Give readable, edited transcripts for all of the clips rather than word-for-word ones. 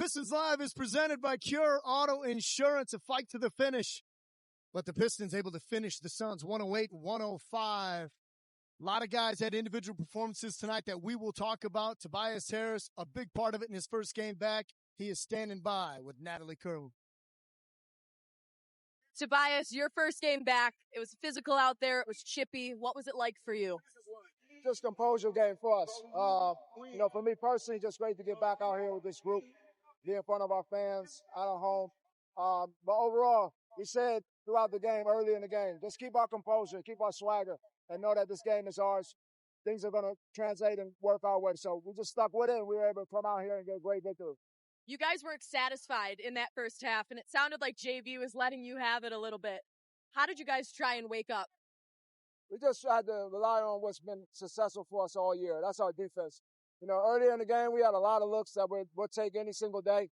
Pistons Live is presented by Cure Auto Insurance, a fight to the finish. But the Pistons able to finish the Suns 108-105. A lot of guys had individual performances tonight that we will talk about. Tobias Harris, a big part of it in his first game back. He is standing by with Natalie Curlew. Tobias, your first game back, it was physical out there. It was chippy. What was it like for you? Just composure game for us. For me personally, just great to get back out here with this group, be in front of our fans, out at home. But overall, we said throughout the game, early in the game, just keep our composure, keep our swagger, and know that this game is ours. Things are going to translate and work our way. So we just stuck with it, and we were able to come out here and get a great victory. You guys weren't satisfied in that first half, and it sounded like JV was letting you have it a little bit. How did you guys try and wake up? We just tried to rely on what's been successful for us all year. That's our defense. Earlier in the game, we had a lot of looks that we'll take any single day.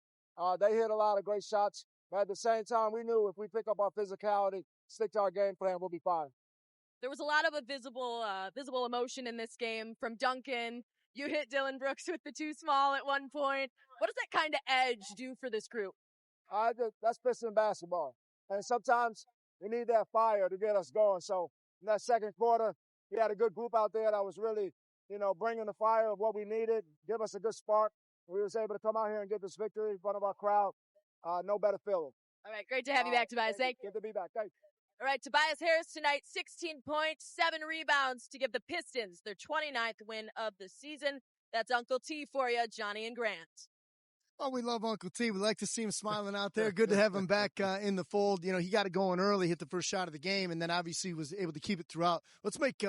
They hit a lot of great shots. But at the same time, we knew if we pick up our physicality, stick to our game plan, we'll be fine. There was a lot of a visible emotion in this game from Duncan. You hit Dillon Brooks with the too small at one point. What does that kind of edge do for this group? That's Piston basketball. And sometimes we need that fire to get us going. So in that second quarter, we had a good group out there that was really, bringing the fire of what we needed, give us a good spark. We was able to come out here and get this victory in front of our crowd. No better feeling. All right, great to have you back, Tobias. Thank you. Good to be back. Thank you. All right, Tobias Harris tonight, 16 points, 7 rebounds to give the Pistons their 29th win of the season. That's Uncle T for you, Johnny and Grant. Oh, we love Uncle T. We like to see him smiling out there. Good to have him back in the fold. He got it going early, hit the first shot of the game, and then obviously was able to keep it throughout. Let's make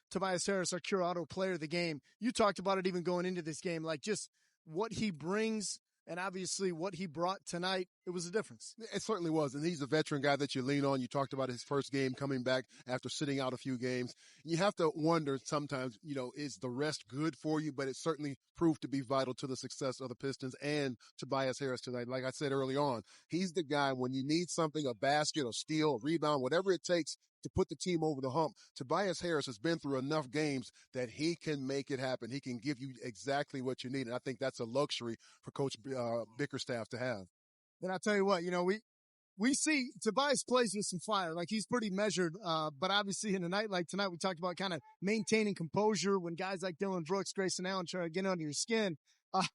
Tobias Harris our Cure Auto player of the game. You talked about it even going into this game, like just what he brings and obviously what he brought tonight. It was a difference. It certainly was. And he's a veteran guy that you lean on. You talked about his first game coming back after sitting out a few games. You have to wonder sometimes, is the rest good for you? But it certainly proved to be vital to the success of the Pistons and Tobias Harris tonight. Like I said early on, he's the guy when you need something, a basket, a steal, a rebound, whatever it takes to put the team over the hump. Tobias Harris has been through enough games that he can make it happen. He can give you exactly what you need. And I think that's a luxury for Coach Bickerstaff to have. And I'll tell you what, we see Tobias plays with some fire. Like he's pretty measured. But obviously in a night like tonight, we talked about kind of maintaining composure when guys like Dillon Brooks, Grayson Allen try to get under your skin.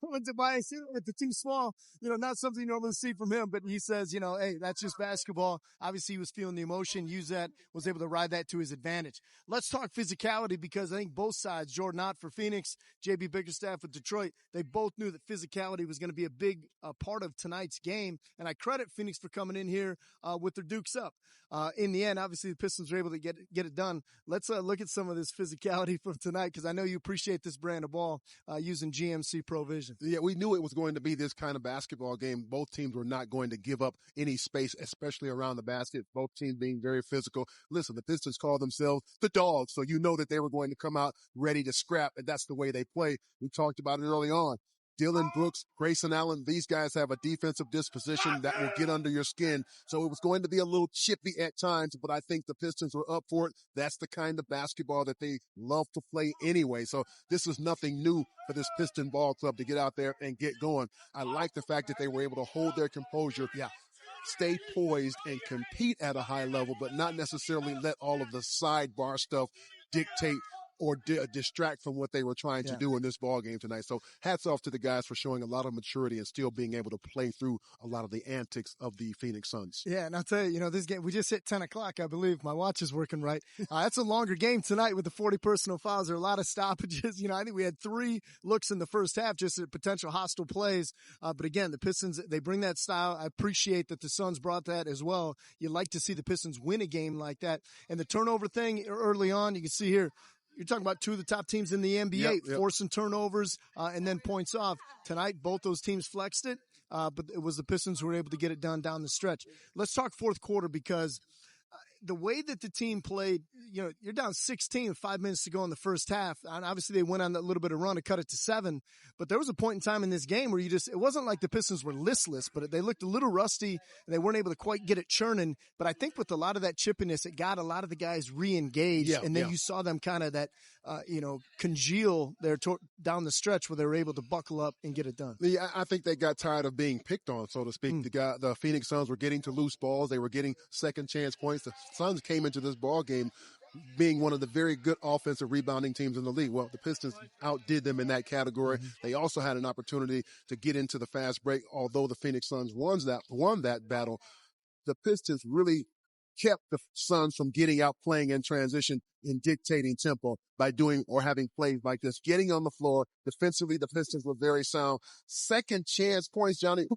When Tobias hit with the too small, not something you normally see from him, but he says, hey, that's just basketball. Obviously he was feeling the emotion, used that, was able to ride that to his advantage. Let's talk physicality because I think both sides, Jordan Ott for Phoenix, JB Bickerstaff with Detroit, they both knew that physicality was going to be a big part of tonight's game. And I credit Phoenix for coming in here with their dukes up. In the end, obviously the Pistons were able to get it done. Let's look at some of this physicality from tonight because I know you appreciate this brand of ball using GMC Pro Vision. Yeah, we knew it was going to be this kind of basketball game. Both teams were not going to give up any space, especially around the basket. Both teams being very physical. Listen, the Pistons call themselves the Dogs, so you know that they were going to come out ready to scrap, and that's the way they play. We talked about it early on. Dillon Brooks, Grayson Allen, these guys have a defensive disposition that will get under your skin. So it was going to be a little chippy at times, but I think the Pistons were up for it. That's the kind of basketball that they love to play anyway. So this is nothing new for this Piston ball club to get out there and get going. I like the fact that they were able to hold their composure. Yeah. Stay poised and compete at a high level, but not necessarily let all of the sidebar stuff dictate or distract from what they were trying to do in this ball game tonight. So hats off to the guys for showing a lot of maturity and still being able to play through a lot of the antics of the Phoenix Suns. Yeah, and I'll tell you, this game, we just hit 10 o'clock, I believe. My watch is working right. That's a longer game tonight with the 40 personal fouls. There are a lot of stoppages. I think we had 3 looks in the first half just at potential hostile plays. But again, the Pistons, they bring that style. I appreciate that the Suns brought that as well. You like to see the Pistons win a game like that. And the turnover thing early on, you can see here, you're talking about 2 of the top teams in the NBA, forcing turnovers and then points off. Tonight, both those teams flexed it, but it was the Pistons who were able to get it done down the stretch. Let's talk fourth quarter because the way that the team played, you're down 16 with 5 minutes to go in the first half. And obviously they went on that little bit of run to cut it to 7. But there was a point in time in this game where it wasn't like the Pistons were listless, but they looked a little rusty and they weren't able to quite get it churning. But I think with a lot of that chippiness, it got a lot of the guys re-engaged. And then you saw them kind of congeal there down the stretch where they were able to buckle up and get it done. Yeah, I think they got tired of being picked on, so to speak. The Phoenix Suns were getting to loose balls. They were getting second chance points. The Suns came into this ball game being one of the very good offensive rebounding teams in the league. Well, the Pistons outdid them in that category. They also had an opportunity to get into the fast break. Although the Phoenix Suns won that battle, the Pistons really kept the Suns from getting out playing in transition and dictating tempo by doing or having plays like this. Getting on the floor defensively, the Pistons were very sound. Second chance points, Johnny,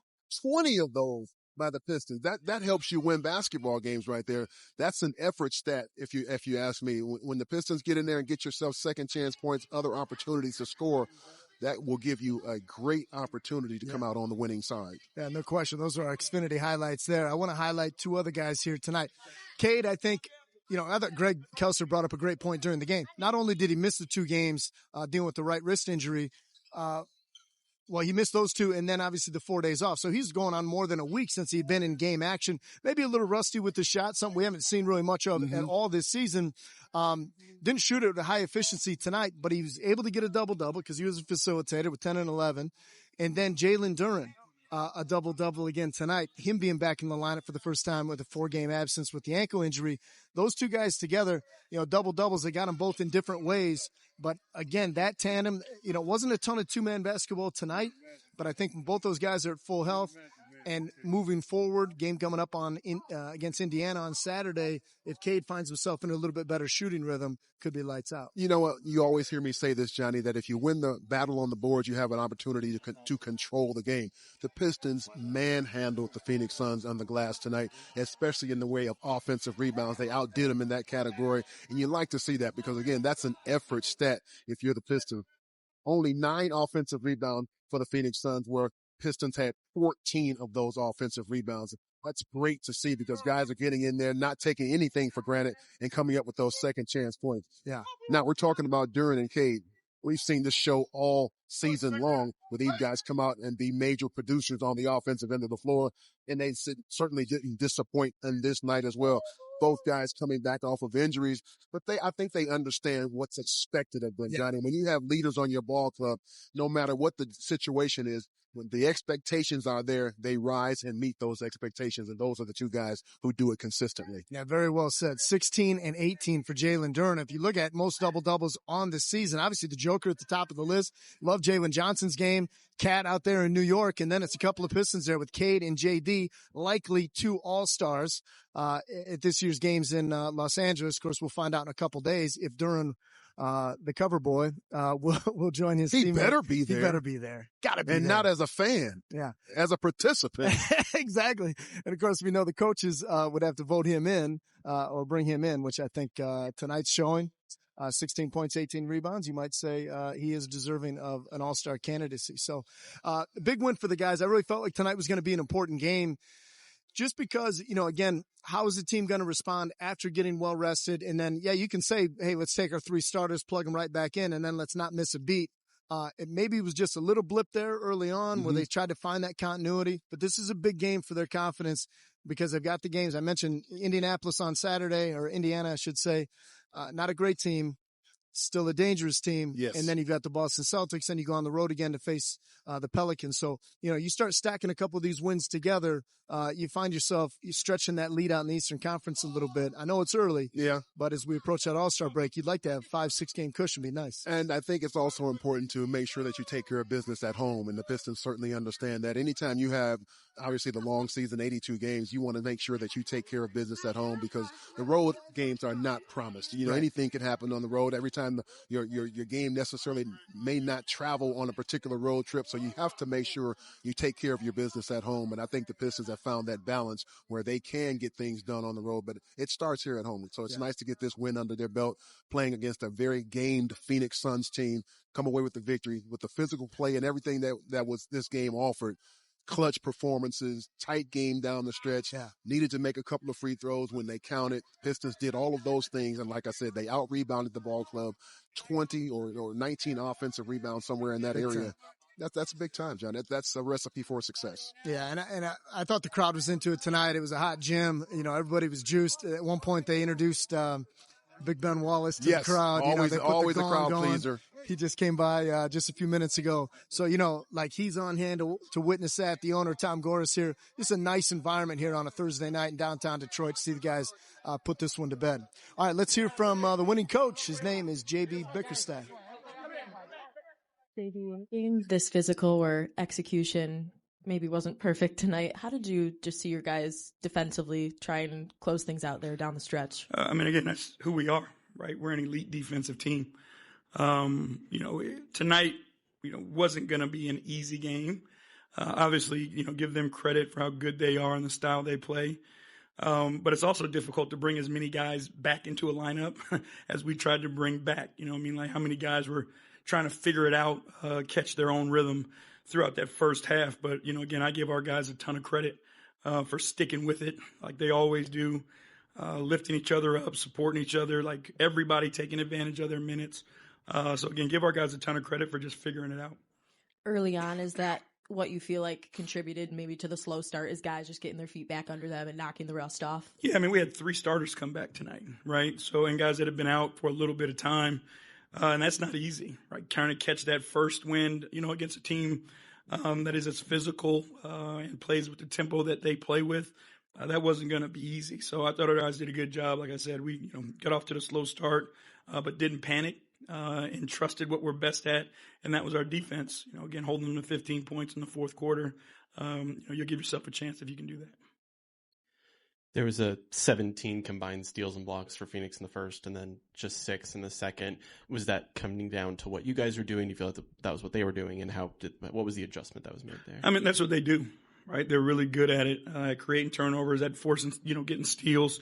20 of those by the Pistons. That helps you win basketball games right there. That's an effort stat, if you ask me. When the Pistons get in there and get yourself second chance points, other opportunities to score, that will give you a great opportunity to come out on the winning side. Yeah, no question. Those are our Xfinity highlights there. I want to highlight 2 other guys here tonight. Cade, I think, I thought Greg Kelser brought up a great point during the game. Not only did he miss the 2 games dealing with the right wrist injury, he missed those 2 and then obviously the 4 days off. So he's going on more than a week since he'd been in game action. Maybe a little rusty with the shot, something we haven't seen really much of at all this season. Didn't shoot it at a high efficiency tonight, but he was able to get a double-double because he was a facilitator with 10 and 11. And then Jalen Duren, a double-double again tonight. Him being back in the lineup for the first time with a 4-game absence with the ankle injury. Those 2 guys together, double-doubles, they got them both in different ways. But again, that tandem, wasn't a ton of 2-man basketball tonight, but I think both those guys are at full health. And moving forward, game coming up against Indiana on Saturday, if Cade finds himself in a little bit better shooting rhythm, could be lights out. You know what? You always hear me say this, Johnny, that if you win the battle on the boards, you have an opportunity to control the game. The Pistons manhandled the Phoenix Suns on the glass tonight, especially in the way of offensive rebounds. They outdid them in that category, and you like to see that because, again, that's an effort stat if you're the Pistons. Only 9 offensive rebounds for the Phoenix Suns, where Pistons had 14 of those offensive rebounds. That's great to see because guys are getting in there, not taking anything for granted and coming up with those second chance points. Yeah. Now we're talking about Duren and Cade. We've seen this show all season long where these guys come out and be major producers on the offensive end of the floor, and they certainly didn't disappoint in this night as well. Both guys coming back off of injuries, but I think they understand what's expected of them, Johnny. When you have leaders on your ball club, no matter what the situation is, when the expectations are there, they rise and meet those expectations, and those are the 2 guys who do it consistently. Yeah, very well said. 16 and 18 for Jalen Duren. If you look at most double-doubles on the season, obviously the Joker at the top of the list. Love Jalen Johnson's game. Cat out there in New York, and then it's a couple of Pistons there with Cade and JD, likely 2 All-Stars at this year's games in Los Angeles. Of course, we'll find out in a couple days if Duren, the cover boy, will join his team. He better be there. He better be there. Gotta be there. And not as a fan. Yeah. As a participant. Exactly. And of course, we know the coaches would have to vote him in or bring him in, which I think tonight's showing. 16 points, 18 rebounds. You might say he is deserving of an all-star candidacy. So a big win for the guys. I really felt like tonight was going to be an important game just because, again, how is the team going to respond after getting well rested? And then, you can say, hey, let's take our 3 starters, plug them right back in, and then let's not miss a beat. Maybe it was just a little blip there early on where they tried to find that continuity, but this is a big game for their confidence because they've got the games. I mentioned Indianapolis on Saturday, or Indiana, I should say. Not a great team, still a dangerous team. Yes. And then you've got the Boston Celtics, and you go on the road again to face the Pelicans. So, you start stacking a couple of these wins together, you find yourself stretching that lead out in the Eastern Conference a little bit. I know it's early. Yeah. But as we approach that All-Star break, you'd like to have 5-6 game cushion. Be nice. And I think it's also important to make sure that you take care of business at home. And the Pistons certainly understand that. Anytime you have, obviously, the long season, 82 games, you want to make sure that you take care of business at home because the road games are not promised. Anything can happen on the road. Every time your game necessarily may not travel on a particular road trip. So you have to make sure you take care of your business at home. And I think the Pistons have found that balance where they can get things done on the road, but it starts here at home. So it's nice to get this win under their belt, playing against a very gamed Phoenix Suns team, come away with the victory with the physical play and everything that was this game offered. clutch performances, tight game down the stretch. Yeah. Needed to make a couple of free throws when they counted. Pistons did all of those things, and like I said, they out-rebounded the ball club, 20 or 19 offensive rebounds somewhere in that Big area. time. That's a big time, John. That's a recipe for success. Yeah, and I thought the crowd was into it tonight. It was a hot gym. You know, everybody was juiced. At one point, they introduced Big Ben Wallace to the crowd. Always, they put always the a crowd going. pleaser. He just came by just a few minutes ago. So, you know, like he's on hand to witness that. The owner, Tom Goris, here. Just a nice environment here on a Thursday night in downtown Detroit to see the guys put this one to bed. All right, let's hear from the winning coach. His name is J.B. Bickerstaff. This physical or execution maybe wasn't perfect tonight. How did you just see your guys defensively try and close things out there down the stretch? Again, that's who we are, right? We're an elite defensive team. Tonight, wasn't going to be an easy game. Obviously, give them credit for how good they are and the style they play. But it's also difficult to bring as many guys back into a lineup as we tried to bring back. Like how many guys were trying to figure it out, catch their own rhythm throughout that first half. But, again, I give our guys a ton of credit for sticking with it like they always do, lifting each other up, supporting each other, like everybody taking advantage of their minutes. So, again, give our guys a ton of credit for just figuring it out. Early on, is that what you feel like contributed maybe to the slow start, is guys just getting their feet back under them and knocking the rust off? Yeah, we had 3 starters come back tonight, right? So, and guys that have been out for a little bit of time. And that's not easy, right? Kind of catch that first wind, against a team that is as physical and plays with the tempo that they play with. That wasn't going to be easy. So I thought our guys did a good job. Like I said, we got off to the slow start, but didn't panic and trusted what we're best at, and that was our defense. Again, holding them to 15 points in the fourth quarter. You'll give yourself a chance if you can do that. There was a 17 combined steals and blocks for Phoenix in the first and then just 6 in the second. Was that coming down to what you guys were doing? Do you feel like that was what they were doing, and what was the adjustment that was made there? That's what they do, right? They're really good at it, creating turnovers, at forcing, getting steals.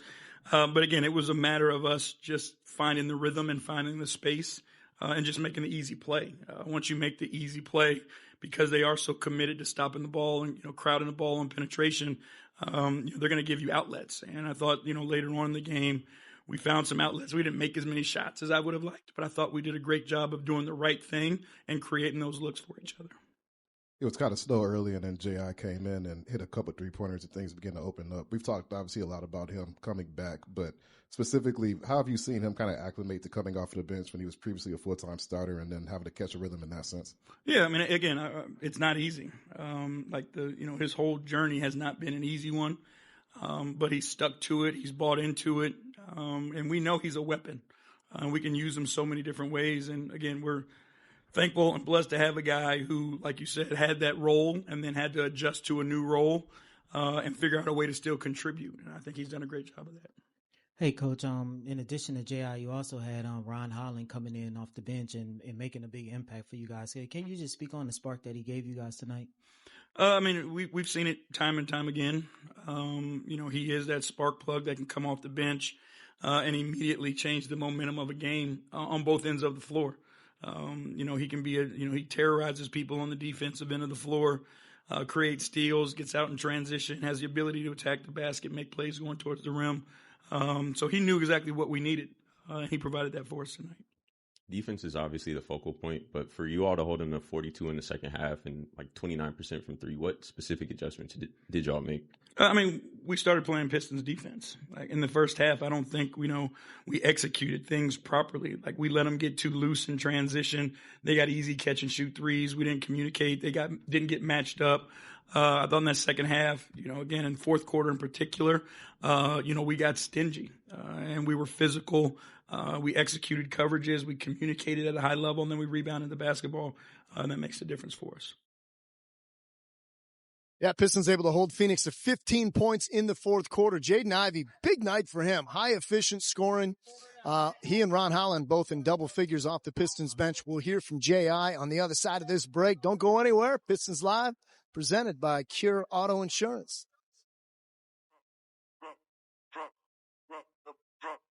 But again, it was a matter of us just finding the rhythm and finding the space and just making the easy play. Once you make the easy play, because they are so committed to stopping the ball and crowding the ball and penetration, they're going to give you outlets. And I thought, later on in the game, we found some outlets. We didn't make as many shots as I would have liked, but I thought we did a great job of doing the right thing and creating those looks for each other. It was kind of slow early, and then J.I. came in and hit a couple 3-pointers and things began to open up. We've talked, obviously, a lot about him coming back, but specifically, how have you seen him kind of acclimate to coming off of the bench when he was previously a full-time starter and then having to catch a rhythm in that sense? Yeah, again, it's not easy. His whole journey has not been an easy one, but he's stuck to it. He's bought into it, and we know he's a weapon. We can use him so many different ways, and again, we're thankful and blessed to have a guy who, like you said, had that role and then had to adjust to a new role and figure out a way to still contribute. And I think he's done a great job of that. Hey, Coach, in addition to J.I., you also had Ron Holland coming in off the bench and making a big impact for you guys. Can you just speak on the spark that he gave you guys tonight? We've seen it time and time again. He is that spark plug that can come off the bench and immediately change the momentum of a game on both ends of the floor. He can be he terrorizes people on the defensive end of the floor, creates steals, gets out in transition, has the ability to attack the basket, make plays going towards the rim. So he knew exactly what we needed. He provided that for us tonight. Defense is obviously the focal point, but for you all to hold them to 42 in the second half and like 29% from 3, what specific adjustments did y'all make? We started playing Pistons defense. Like in the first half, I don't think we executed things properly. Like we let them get too loose in transition. They got easy catch and shoot threes. We didn't communicate. They didn't get matched up. I thought in that second half, again in fourth quarter in particular, we got stingy and we were physical. We executed coverages. We communicated at a high level, and then we rebounded the basketball. And that makes a difference for us. Yeah, Pistons able to hold Phoenix to 15 points in the fourth quarter. Jaden Ivey, big night for him. High efficient scoring. He and Ron Holland both in double figures off the Pistons bench. We'll hear from J.I. on the other side of this break. Don't go anywhere. Pistons Live, presented by Cure Auto Insurance.